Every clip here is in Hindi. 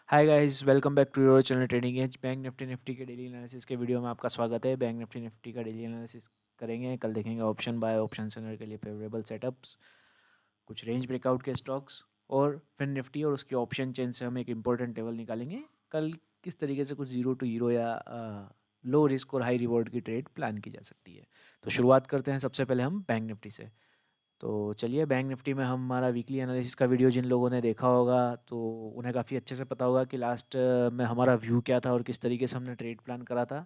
Hi guys, welcome back to your channel Trading Edge. Bank Nifty के डेली एनालिसिस के वीडियो में आपका स्वागत है। बैंक निफ्टी का डेली एनालिसिस करेंगे। कल देखेंगे ऑप्शन बाय, ऑप्शन सेलर के लिए फेवरेबल सेटअप्स, कुछ रेंज ब्रेकआउट के स्टॉक्स और फिर निफ्टी और उसके ऑप्शन चेन से हम एक इम्पोर्टेंट टेबल निकालेंगे। कल किस तरीके से कुछ जीरो टू हीरो या लो रिस्क और हाई रिवॉर्ड की ट्रेड प्लान की जा सकती है। तो शुरुआत करते हैं सबसे पहले हम बैंक निफ्टी से। तो चलिए, बैंक निफ्टी में हमारा वीकली एनालिसिस का वीडियो जिन लोगों ने देखा होगा तो उन्हें काफ़ी अच्छे से पता होगा कि लास्ट में हमारा व्यू क्या था और किस तरीके से हमने ट्रेड प्लान करा था।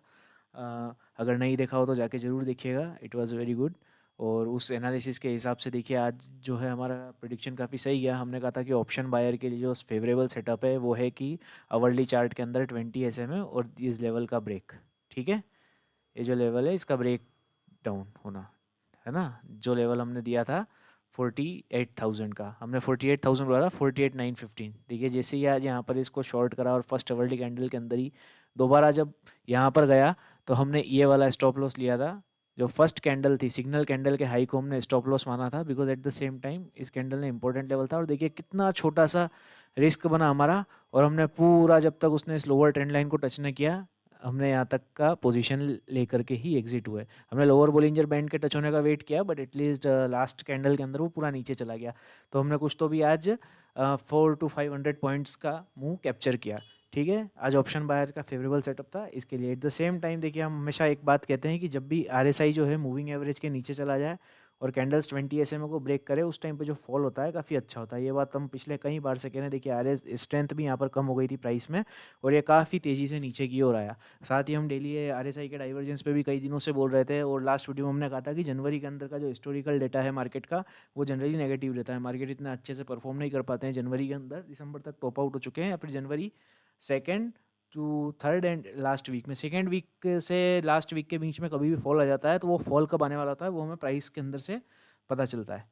अगर नहीं देखा हो तो जाके ज़रूर देखिएगा, इट वाज़ वेरी गुड। और उस एनालिसिस के हिसाब से देखिए, आज जो है हमारा प्रिडिक्शन काफ़ी सही गया। हमने कहा था कि ऑप्शन बायर के लिए जो फेवरेबल सेटअप है वो है कि आवरली चार्ट के अंदर 20 SMA और इस लेवल का ब्रेक। ठीक है, ये जो लेवल है इसका ब्रेक डाउन होना है ना। जो लेवल हमने दिया था 48,000 का, हमने 48,000 बोला था, 48,915। देखिए, जैसे ही आज यहाँ पर इसको शॉर्ट करा और फर्स्ट अवर्ली कैंडल के अंदर ही दोबारा जब यहाँ पर गया तो हमने ये वाला स्टॉप लॉस लिया था। जो फर्स्ट कैंडल थी, सिग्नल कैंडल के हाई को हमने स्टॉप लॉस माना था, because at the same time इस कैंडल ने इंपॉर्टेंट लेवल था। और देखिए कितना छोटा सा रिस्क बना हमारा, और हमने पूरा जब तक उसने इस लोअर ट्रेंड लाइन को टच नहीं किया, हमने यहाँ तक का पोजीशन लेकर के ही एग्जिट हुए। हमने लोअर बोलिंजर बैंड के टच होने का वेट किया, बट एटलीस्ट लास्ट कैंडल के अंदर वो पूरा नीचे चला गया। तो हमने कुछ तो भी आज 400 to 500 पॉइंट्स का मूव कैप्चर किया। ठीक है, आज ऑप्शन बायर का फेवरेबल सेटअप था इसके लिए। एट द सेम टाइम देखिए, हम हमेशा एक बात कहते हैं कि जब भी RSI जो है मूविंग एवरेज के नीचे चला जाए और कैंडल्स 20 SMA को ब्रेक करे, उस टाइम पे जो फॉल होता है काफ़ी अच्छा होता है। ये बात हम पिछले कई बार से कह रहे हैं। देखिए, RS स्ट्रेंथ भी यहाँ पर कम हो गई थी प्राइस में, और ये काफ़ी तेज़ी से नीचे की ओर आया। साथ ही हम डेली RSI के डाइवर्जेंस पे भी कई दिनों से बोल रहे थे, और लास्ट वीडियो में हमने कहा था कि जनवरी के अंदर का जो हिस्टोरिकल डेटा है मार्केट का, वो जनरली नेगेटिव रहता है। मार्केट इतना अच्छे से परफॉर्म नहीं कर पाते हैं जनवरी के अंदर। दिसंबर तक टॉप आउट हो चुके हैं, या फिर January second to third and last week में, सेकेंड वीक से लास्ट वीक के बीच में कभी भी फॉल आ जाता है, तो वो फॉल कब आने वाला होता है वो हमें प्राइस के अंदर से पता चलता है।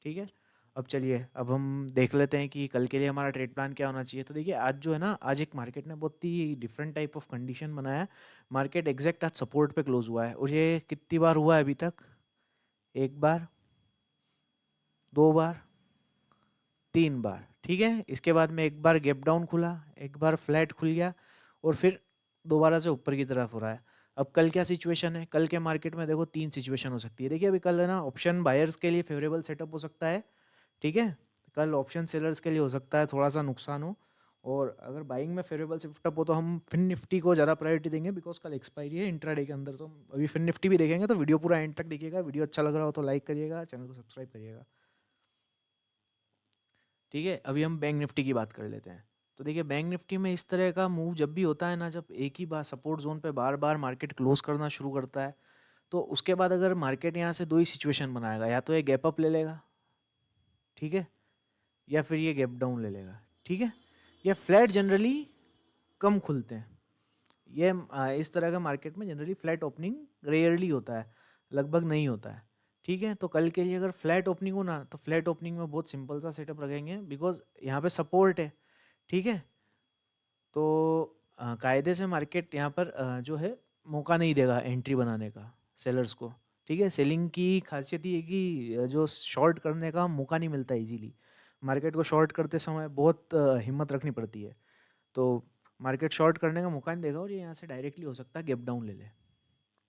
ठीक है, अब चलिए, अब हम देख लेते हैं कि कल के लिए हमारा ट्रेड प्लान क्या होना चाहिए। तो देखिए, आज जो है ना, आज एक मार्केट ने बहुत ही डिफरेंट टाइप ऑफ कंडीशन बनाया है। मार्केट एग्जैक्ट आज सपोर्ट पे क्लोज हुआ है, और ये कितनी बार हुआ है अभी तक? एक बार, दो बार, तीन बार। ठीक है, इसके बाद में एक बार गैप डाउन खुला, एक बार फ्लैट खुल गया, और फिर दोबारा से ऊपर की तरफ हो रहा है। अब कल क्या सिचुएशन है? कल के मार्केट में देखो तीन सिचुएशन हो सकती है। देखिए, अभी कल है ना, ऑप्शन बायर्स के लिए फेवरेबल सेटअप हो सकता है। ठीक है, कल ऑप्शन सेलर्स के लिए हो सकता है थोड़ा सा नुकसान हो। और अगर बाइंग में फेवरेबल सेटअप हो तो हम फिन निफ्टी को ज़्यादा प्रायोरिटी देंगे, बिकॉज कल एक्सपायरी है इंट्राडे के अंदर। तो हम अभी फिन निफ्टी भी देखेंगे। तो वीडियो पूरा एंड तक देखिएगा। वीडियो अच्छा लग रहा हो तो लाइक करिएगा, चैनल को सब्सक्राइब करिएगा। ठीक है, अभी हम बैंक निफ्टी की बात कर लेते हैं। तो देखिए, बैंक निफ्टी में इस तरह का मूव जब भी होता है ना, जब एक ही बार सपोर्ट जोन पे बार बार मार्केट क्लोज करना शुरू करता है, तो उसके बाद अगर मार्केट यहाँ से दो ही सिचुएशन बनाएगा, या तो ये गैप अप ले लेगा, ठीक है, या फिर ये गैप डाउन ले लेगा। ठीक है, ये फ्लैट जनरली कम खुलते हैं। ये इस तरह का मार्केट में जनरली फ्लैट ओपनिंग रेयरली होता है, लगभग नहीं होता है। ठीक है, तो कल के लिए अगर फ्लैट ओपनिंग हो ना, तो फ्लैट ओपनिंग में बहुत सिंपल सा सेटअप रखेंगे, बिकॉज यहाँ पे सपोर्ट है। ठीक है, तो कायदे से मार्केट यहाँ पर जो है मौका नहीं देगा एंट्री बनाने का सेलर्स को। ठीक है, सेलिंग की खासियत ये है कि जो शॉर्ट करने का मौका नहीं मिलता इजीली। मार्केट को शॉर्ट करते समय बहुत हिम्मत रखनी पड़ती है। तो मार्केट शॉर्ट करने का मौका नहीं देगा, और ये यहाँ से डायरेक्टली हो सकता है गैप डाउन ले ले।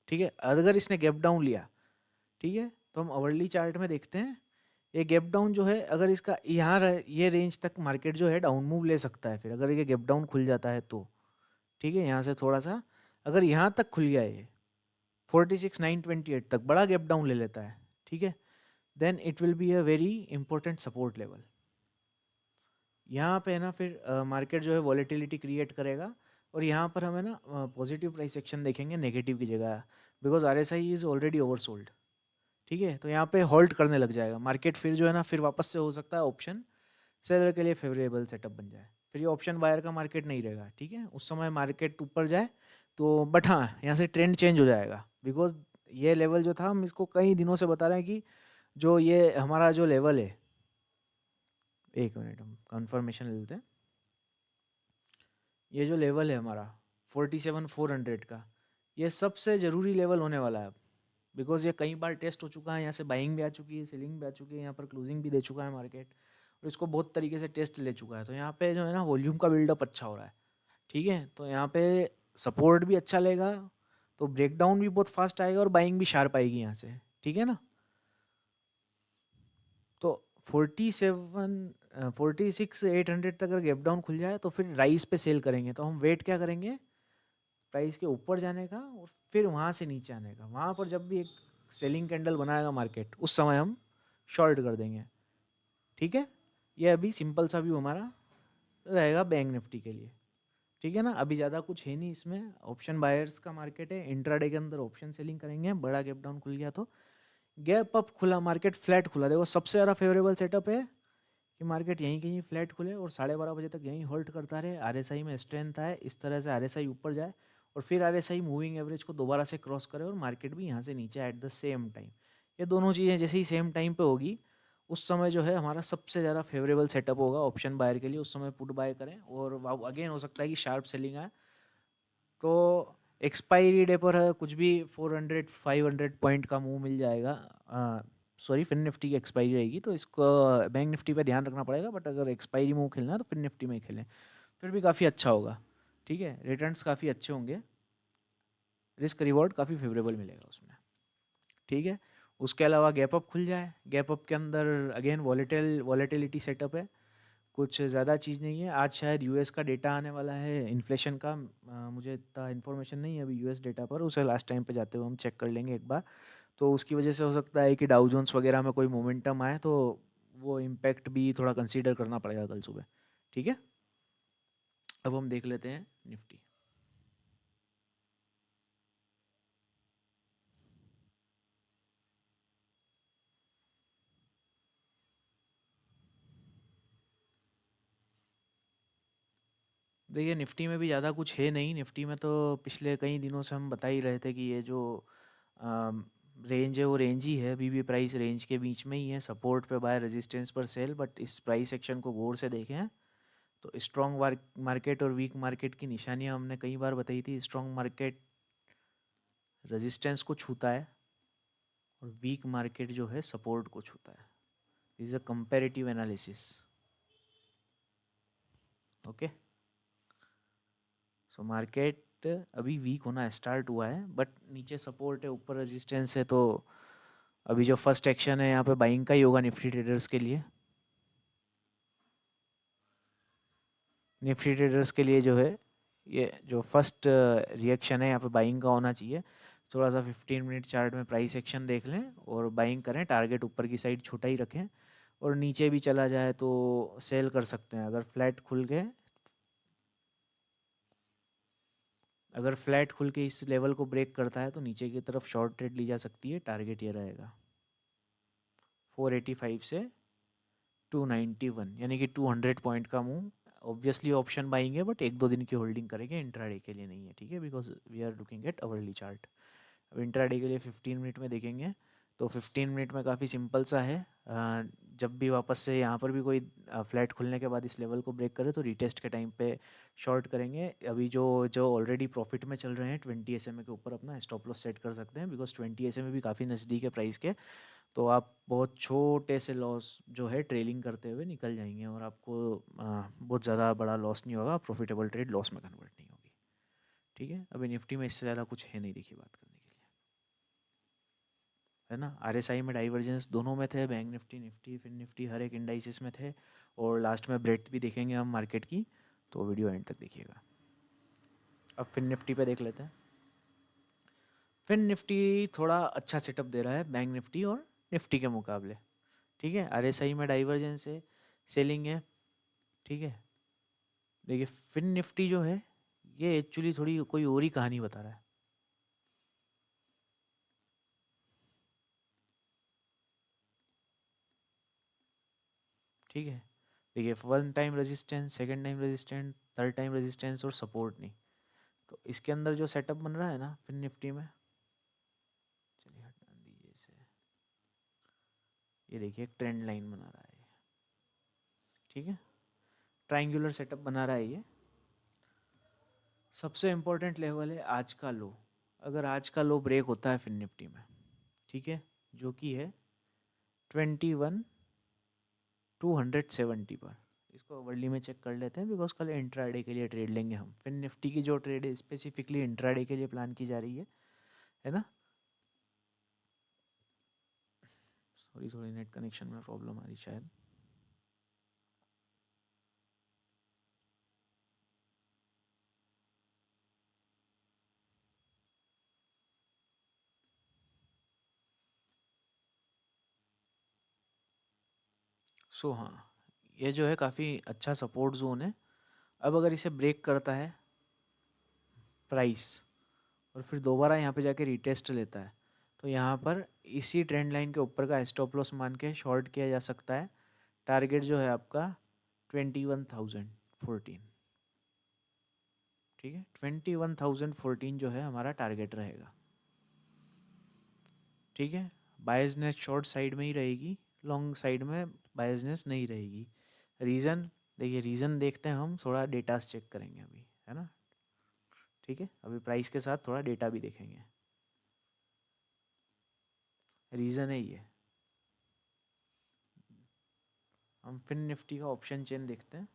ठीक है, अगर इसने गैप डाउन लिया, ठीक है, तो हम अवर्ली चार्ट में देखते हैं। ये गैप डाउन जो है, अगर इसका यहाँ ये रेंज तक मार्केट जो है डाउन मूव ले सकता है। फिर अगर ये गैप डाउन खुल जाता है तो ठीक है, यहाँ से थोड़ा सा अगर यहाँ तक खुल गया ये 46,928 तक बड़ा गैप डाउन ले लेता है, ठीक है, then it will be a very important support level. यहाँ पे है ना, फिर मार्केट जो है वॉलेटिलिटी क्रिएट करेगा, और यहाँ पर हमें ना पॉजिटिव प्राइस एक्शन देखेंगे नेगेटिव की जगह, because RSI is already oversold. ठीक है, तो यहाँ पे होल्ड करने लग जाएगा मार्केट। फिर जो है ना, फिर वापस से हो सकता है ऑप्शन सेलर के लिए फेवरेबल सेटअप बन जाए। फिर ये ऑप्शन बायर का मार्केट नहीं रहेगा। ठीक है, उस समय मार्केट ऊपर जाए तो, बट हाँ, यहाँ से ट्रेंड चेंज हो जाएगा, बिकॉज ये लेवल जो था, हम इसको कई दिनों से बता रहे हैं कि जो ये हमारा जो लेवल है, एक मिनट हम कंफर्मेशन ले लेते हैं। ये जो लेवल है हमारा 47,400 का, ये सबसे ज़रूरी लेवल होने वाला है अब, बिकॉज ये कई बार टेस्ट हो चुका है। यहाँ से बाइंग भी आ चुकी है, सेलिंग भी आ चुकी है, यहाँ पर क्लोजिंग भी दे चुका है मार्केट। और इसको बहुत तरीके से टेस्ट ले चुका है। तो यहाँ पे जो है ना वॉल्यूम का बिल्डअप अच्छा हो रहा है, ठीक है। तो यहाँ पे सपोर्ट भी अच्छा लेगा, तो ब्रेकडाउन भी बहुत फास्ट आएगा और बाइंग भी शार्प आएगी यहाँ से, ठीक है ना। तो 46,800 तक अगर गैप डाउन खुल जाए तो फिर राइस पे सेल करेंगे। तो हम वेट क्या करेंगे, प्राइस के ऊपर जाने का और फिर वहाँ से नीचे आने का। वहाँ पर जब भी एक सेलिंग कैंडल बनाएगा मार्केट, उस समय हम शॉर्ट कर देंगे, ठीक है। ये अभी सिंपल सा व्यू हमारा रहेगा बैंक निफ्टी के लिए, ठीक है ना। अभी ज़्यादा कुछ है नहीं इसमें, ऑप्शन बायर्स का मार्केट है, इंट्राडे के अंदर ऑप्शन सेलिंग करेंगे। बड़ा गैप डाउन खुल गया तो गैप अप खुला, मार्केट फ्लैट खुला, देखो सबसे ज़्यादा फेवरेबल सेटअप है कि मार्केट यहीं कहीं फ्लैट खुले और 12:30 बजे तक यहीं होल्ड करता रहे। आरएसआई में स्ट्रेंथ आए, इस तरह से आरएसआई ऊपर जाए और फिर आरएसआई मूविंग एवरेज को दोबारा से क्रॉस करे और मार्केट भी यहाँ से नीचे एट द सेम टाइम। ये दोनों चीज़ें जैसे ही सेम टाइम पे होगी, उस समय जो है हमारा सबसे ज़्यादा फेवरेबल सेटअप होगा ऑप्शन बायर के लिए। उस समय पुट बाय करें और अगेन हो सकता है कि शार्प सेलिंग आए। तो एक्सपायरी डे पर कुछ भी 400-500 पॉइंट का मूव मिल जाएगा। सॉरी, फिन निफ्टी की एक्सपायरी रहेगी, तो इसको बैंक निफ्टी पे ध्यान रखना पड़ेगा। बट अगर एक्सपायरी मूव खेलना है तो फिन निफ्टी में ही खेलें, फिर भी काफ़ी अच्छा होगा, ठीक है। रिटर्न्स काफ़ी अच्छे होंगे, रिस्क रिवॉर्ड काफ़ी फेवरेबल मिलेगा उसमें, ठीक है। उसके अलावा गैप अप खुल जाए, गैप अप के अंदर अगेन वॉलेटिलिटी सेटअप है, कुछ ज़्यादा चीज़ नहीं है। आज शायद यूएस का डेटा आने वाला है इन्फ्लेशन का, मुझे इतना इन्फॉर्मेशन नहीं है अभी यूएस डेटा पर, उसे लास्ट टाइम पे जाते हुए हम चेक कर लेंगे एक बार। तो उसकी वजह से हो सकता है कि डाउ जोन्स वगैरह में कोई मोमेंटम आए, तो वो इम्पैक्ट भी थोड़ा कंसीडर करना पड़ेगा कल सुबह, ठीक है। अब हम देख लेते हैं निफ्टी। देखिए निफ्टी में भी ज़्यादा कुछ है नहीं। निफ्टी में तो पिछले कई दिनों से हम बता ही रहे थे कि ये जो रेंज है वो रेंज ही है, अभी भी प्राइस रेंज के बीच में ही है, सपोर्ट पे बाय, रेजिस्टेंस पर सेल। बट इस प्राइस एक्शन को गौर से देखें तो स्ट्रॉन्ग मार्केट और वीक मार्केट की निशानियां हमने कई बार बताई थी। स्ट्रॉन्ग मार्केट रेजिस्टेंस को छूता है और वीक मार्केट जो है सपोर्ट को छूता है। This is a comparative analysis, okay. So market अभी वीक होना स्टार्ट हुआ है, बट नीचे सपोर्ट है, ऊपर रेजिस्टेंस है। तो अभी जो फर्स्ट एक्शन है यहाँ पे बाइंग का ही होगा निफ्टी ट्रेडर्स के लिए। निफ्टी ट्रेडर्स के लिए जो है ये जो फर्स्ट रिएक्शन है यहाँ पे बाइंग का होना चाहिए। थोड़ा सा 15 मिनट चार्ट में प्राइस एक्शन देख लें और बाइंग करें, टारगेट ऊपर की साइड छोटा ही रखें और नीचे भी चला जाए तो सेल कर सकते हैं। अगर फ्लैट खुल के इस लेवल को ब्रेक करता है तो नीचे की तरफ शॉर्ट ट्रेड ली जा सकती है। टारगेट ये रहेगा 485 से 291, यानी कि 200 पॉइंट का मूव। ऑब्वियसली ऑप्शन बाइंग है, बट 1-2 दिन की होल्डिंग करेंगे, इंट्राडे के लिए नहीं है, ठीक है। Because we are looking at hourly chart. अब इंट्राडे के लिए 15 मिनट में देखेंगे तो 15 मिनट में काफ़ी सिंपल सा है। जब भी वापस से यहाँ पर भी कोई फ्लैट खुलने के बाद इस लेवल को ब्रेक करे तो रीटेस्ट के टाइम पे शॉर्ट करेंगे। अभी जो जो ऑलरेडी प्रॉफिट में चल रहे हैं 20 SMA के ऊपर अपना स्टॉप लॉस सेट कर सकते हैं, बिकॉज 20 SMA भी काफ़ी नज़दीक है प्राइस के। तो आप बहुत छोटे से लॉस जो है ट्रेलिंग करते हुए निकल जाएंगे और आपको बहुत ज़्यादा बड़ा लॉस नहीं होगा, प्रॉफिटेबल ट्रेड लॉस में कन्वर्ट नहीं होगी, ठीक है। अभी निफ्टी में इससे ज़्यादा कुछ है नहीं, देखिए बात करने के लिए, है ना। आरएसआई में डाइवर्जेंस दोनों में थे, बैंक निफ्टी, निफ्टी, फिन निफ्टी, हर एक इंडाइसिस में थे। और लास्ट में ब्रेथ भी देखेंगे हम मार्केट की, तो वीडियो एंड तक देखिएगा। अब फिन निफ्टी पे देख लेते हैं। फिन निफ्टी थोड़ा अच्छा सेटअप दे रहा है बैंक निफ्टी और निफ्टी के मुकाबले, ठीक है। आरएसआई में डाइवर्जेंस है, सेलिंग है, ठीक है। देखिए फिन निफ्टी जो है ये एक्चुअली थोड़ी कोई और ही कहानी बता रहा है, ठीक है। देखिए one time resistance, second time resistance, third time resistance और सपोर्ट नहीं। तो इसके अंदर जो सेटअप बन रहा है ना फिन निफ्टी में, चलिए हटा दीजिए इसे, ये देखिए एक ट्रेंड लाइन बना रहा है, ठीक है। ट्रायंगुलर सेटअप बना रहा है ये। सबसे इम्पोर्टेंट लेवल है आज का लो। अगर आज का लो ब्रेक होता है फिन निफ्टी में, ठीक है, जो कि है 21 270 पर। इसको वर्ली में चेक कर लेते हैं बिकॉज कल इंट्राडे के लिए ट्रेड लेंगे हम। फिर निफ्टी की जो ट्रेड है स्पेसिफिकली इंट्राडे के लिए प्लान की जा रही है ना। सॉरी थोड़ी नेट कनेक्शन में प्रॉब्लम आ रही शायद। सो हाँ, ये जो है काफ़ी अच्छा सपोर्ट जोन है। अब अगर इसे ब्रेक करता है प्राइस और फिर दोबारा यहाँ पे जाके रिटेस्ट लेता है तो यहाँ पर इसी ट्रेंड लाइन के ऊपर का स्टॉप लॉस मान के शॉर्ट किया जा सकता है। टारगेट जो है आपका 21,014। ठीक है, 21,014 जो है हमारा टारगेट रहेगा। ठीक है, बायसनेस शॉर्ट साइड में ही रहेगी, लॉन्ग साइड में बायसनेस नहीं रहेगी। रीज़न देखिए, रीज़न देखते हैं हम, थोड़ा डेटास चेक करेंगे अभी, है ना। ठीक है, अभी प्राइस के साथ थोड़ा डेटा भी देखेंगे। रीज़न है ये, हम फिन निफ्टी का ऑप्शन चेन देखते हैं।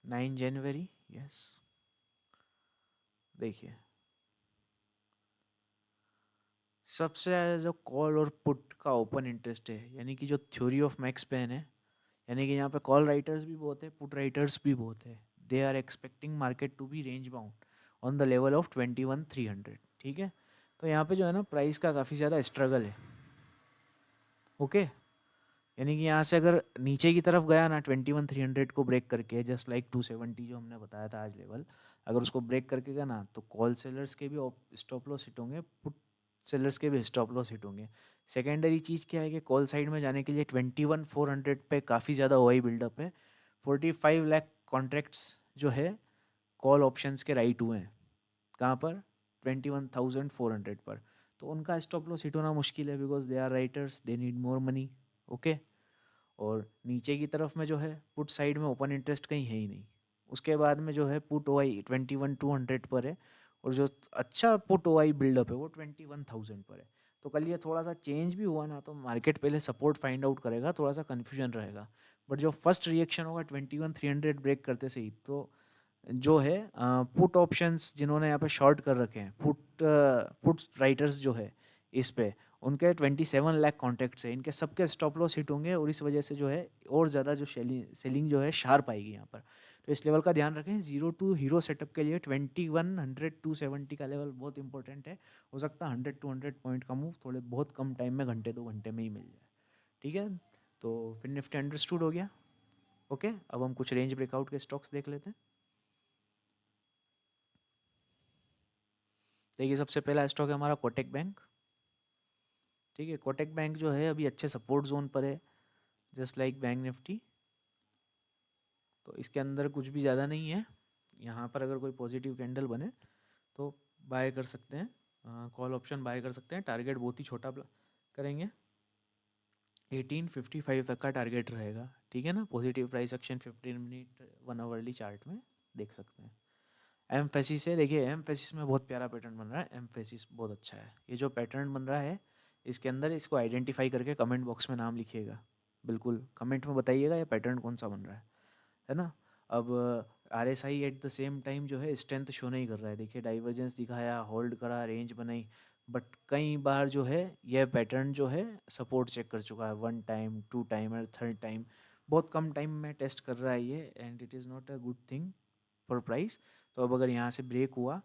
9 जनवरी, यस, देखिए सबसे ज़्यादा जो कॉल और पुट का ओपन इंटरेस्ट है, यानी कि जो थ्योरी ऑफ मैक्स पेन है, यानी कि यहाँ पे कॉल राइटर्स भी बहुत है, पुट राइटर्स भी बहुत है। They are expecting market to be range bound on the level of 21,300। ठीक है, तो यहाँ पे जो है ना प्राइस का काफ़ी ज़्यादा स्ट्रगल है। ओके, यानी कि यहाँ से अगर नीचे की तरफ गया ना 21,300 को ब्रेक करके, जस्ट लाइक 270 जो हमने बताया था आज लेवल, अगर उसको ब्रेक करके गया ना तो कॉल सेलर्स के भी स्टॉप लॉस हिट होंगे, पुट सेलर्स के भी स्टॉप लॉस हिट होंगे। सेकेंडरी चीज़ क्या है कि कॉल साइड में जाने के लिए 21,400 पे काफ़ी ज़्यादा ओआई बिल्डअप है। 45 लाख कॉन्ट्रैक्ट्स जो है कॉल ऑप्शंस के राइट हुए हैं, कहाँ पर, 21,400 पर। तो उनका स्टॉप लॉस हिट होना मुश्किल है because they are writers, they need more money. Okay, और नीचे की तरफ में जो है पुट साइड में ओपन इंटरेस्ट कहीं है ही नहीं। उसके बाद में जो है पुट ओआई 21,200 पर है, और जो अच्छा पुट ओआई बिल्डअप है वो 21,000 पर है। तो कल ये थोड़ा सा चेंज भी हुआ ना तो मार्केट पहले सपोर्ट फाइंड आउट करेगा, थोड़ा सा कन्फ्यूजन रहेगा। बट जो फर्स्ट रिएक्शन होगा 21,300 ब्रेक करते से ही, तो जो है पुट ऑप्शंस जिन्होंने यहाँ पे शॉर्ट कर रखे हैं, पुट राइटर्स जो है इस पे, उनके 27 लाख कॉन्टैक्ट्स है, इनके सबके स्टॉप लॉस हिट होंगे, और इस वजह से जो है और ज़्यादा जो सेलिंग जो है शार्प आएगी यहाँ पर। तो इस लेवल का ध्यान रखें। 0 to हीरो सेटअप के लिए 2100-270 का लेवल बहुत इंपॉर्टेंट है। हो सकता है 100-200 पॉइंट का मूव थोड़े बहुत कम टाइम में, घंटे 2 घंटे में ही मिल जाए। ठीक है, तो फिर निफ्टी अंडरस्टूड हो गया। ओके, अब हम कुछ रेंज ब्रेकआउट के स्टॉक्स देख लेते हैं। देखिए सबसे पहला स्टॉक है हमारा कोटक बैंक। ठीक है, कोटक बैंक जो है अभी अच्छे सपोर्ट जोन पर है, जस्ट लाइक बैंक निफ्टी। तो इसके अंदर कुछ भी ज़्यादा नहीं है। यहाँ पर अगर कोई पॉजिटिव कैंडल बने तो बाय कर सकते हैं, कॉल ऑप्शन बाय कर सकते हैं। टारगेट बहुत ही छोटा करेंगे, 1855 तक का टारगेट रहेगा। ठीक है ना, positive price action 15 minute 1 hourly chart में देख सकते हैं। एम्फेसिस है, देखिए एम्फेसिस में बहुत प्यारा पैटर्न बन रहा है, एम्फेसिस बहुत अच्छा है। ये जो पैटर्न बन रहा है इसके अंदर, इसको आइडेंटिफाई करके कमेंट बॉक्स में नाम लिखिएगा, बिल्कुल कमेंट में बताइएगा ये पैटर्न कौन सा बन रहा है ना। अब R S I at the same time जो है स्ट्रेंथ शो नहीं कर रहा है। देखिए डाइवर्जेंस दिखाया, होल्ड करा, रेंज बनाई, बट कई बार जो है यह पैटर्न जो है सपोर्ट चेक कर चुका है, 1 टाइम, 2 टाइम और 3rd टाइम। बहुत कम टाइम में टेस्ट कर रहा है ये, and it is not a good thing for price. तो अब अगर यहाँ से ब्रेक हुआ,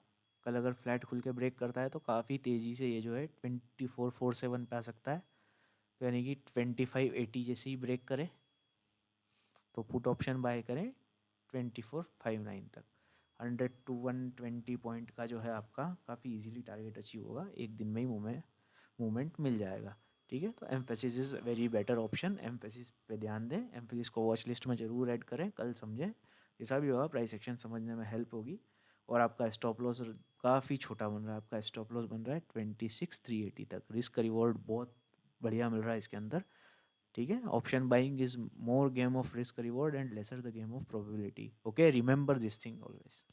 कल अगर फ्लैट खुल के ब्रेक करता है तो काफ़ी तेज़ी से ये जो है 2447 पे आ सकता है। तो यानी कि 2580 जैसे ही ब्रेक करे तो पुट ऑप्शन बाय करें 2459 तक। 100 to 120 पॉइंट का जो है आपका काफ़ी इजीली टारगेट अचीव होगा, एक दिन में ही मूवमेंट मिल जाएगा। ठीक है, तो emphasis is very better option. Emphasis पे ध्यान दें, एम्फेसिस को वॉच लिस्ट में ज़रूर ऐड करें, कल समझें जैसा भी होगा प्राइस एक्शन समझने में हेल्प होगी। और आपका स्टॉप लॉस काफ़ी छोटा बन रहा है, आपका स्टॉप लॉस बन रहा है 26,380 तक। रिस्क रिवॉर्ड बहुत बढ़िया मिल रहा है इसके अंदर। ठीक है, option buying is more game of risk reward and lesser the game of probability. Okay, remember this thing always.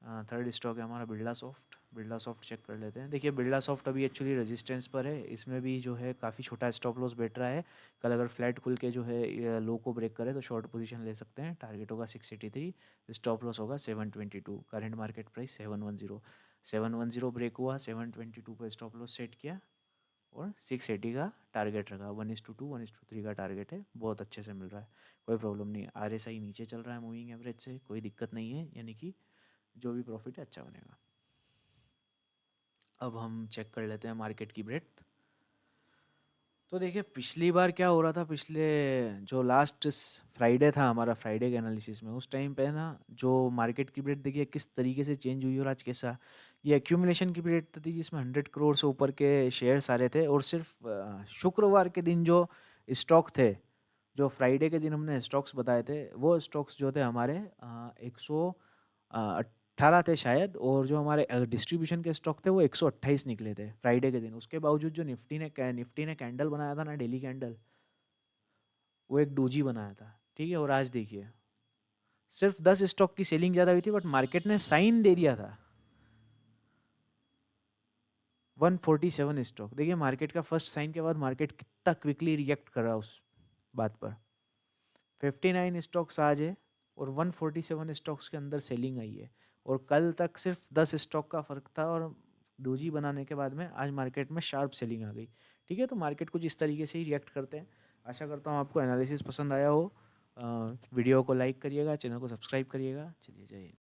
Third stock है हमारा Birlasoft. Birlasoft check कर लेते हैं। देखिए बिरला सॉफ्ट अभी एक्चुअली रेजिस्टेंस पर है, इसमें भी जो है काफ़ी छोटा स्टॉप लॉस बैठ रहा है। कल अगर फ्लैट खुल के जो है लो को ब्रेक करे तो शॉर्ट पोजीशन ले सकते हैं। टारगेट होगा 683, स्टॉप लॉस होगा 722। Current market price 710। 710 ब्रेक हुआ, 722 पर स्टॉप लॉस सेट किया और 680 का टारगेट रखा। 1:2 1:3 का टारगेट है, बहुत अच्छे से मिल रहा है, कोई प्रॉब्लम नहीं है। RSI नीचे चल रहा है मूविंग एवरेज से, कोई दिक्कत नहीं है, यानी कि जो भी प्रॉफिट है अच्छा बनेगा। अब हम चेक कर लेते हैं मार्केट की ब्रेड्थ। तो देखिए पिछली बार क्या हो रहा था, पिछले जो लास्ट फ्राइडे था हमारा, फ्राइडे के एनालिसिस में उस टाइम पे ना जो मार्केट की ब्रेड देखिए किस तरीके से चेंज हुई और आज कैसा। ये एक्यूमुलेशन की ब्रेड थी जिसमें 100 करोड़ से ऊपर के शेयर सारे थे, और सिर्फ शुक्रवार के दिन जो स्टॉक थे, जो फ्राइडे के दिन हमने स्टॉक्स बताए थे, वो स्टॉक्स जो थे हमारे 118 थे शायद, और जो हमारे डिस्ट्रीब्यूशन के स्टॉक थे वो 128 निकले थे फ्राइडे के दिन। उसके बावजूद जो निफ्टी ने कैंडल बनाया था ना, डेली कैंडल, वो एक डोजी बनाया था, ठीक है। और आज देखिए सिर्फ 10 स्टॉक की सेलिंग ज़्यादा हुई थी, बट मार्केट ने साइन दे दिया था 147 स्टॉक। देखिए मार्केट का फर्स्ट साइन के बाद मार्केट कितना क्विकली रिएक्ट कर रहा है उस बात पर। 59 स्टॉक्स आज है और 147 स्टॉक्स के अंदर सेलिंग आई है, और कल तक सिर्फ 10 स्टॉक का फर्क था, और डोजी बनाने के बाद में आज मार्केट में शार्प सेलिंग आ गई, ठीक है। तो मार्केट कुछ इस तरीके से ही रिएक्ट करते हैं। आशा करता हूँ आपको एनालिसिस पसंद आया हो। वीडियो को लाइक करिएगा, चैनल को सब्सक्राइब करिएगा। चलिए जय हिंद।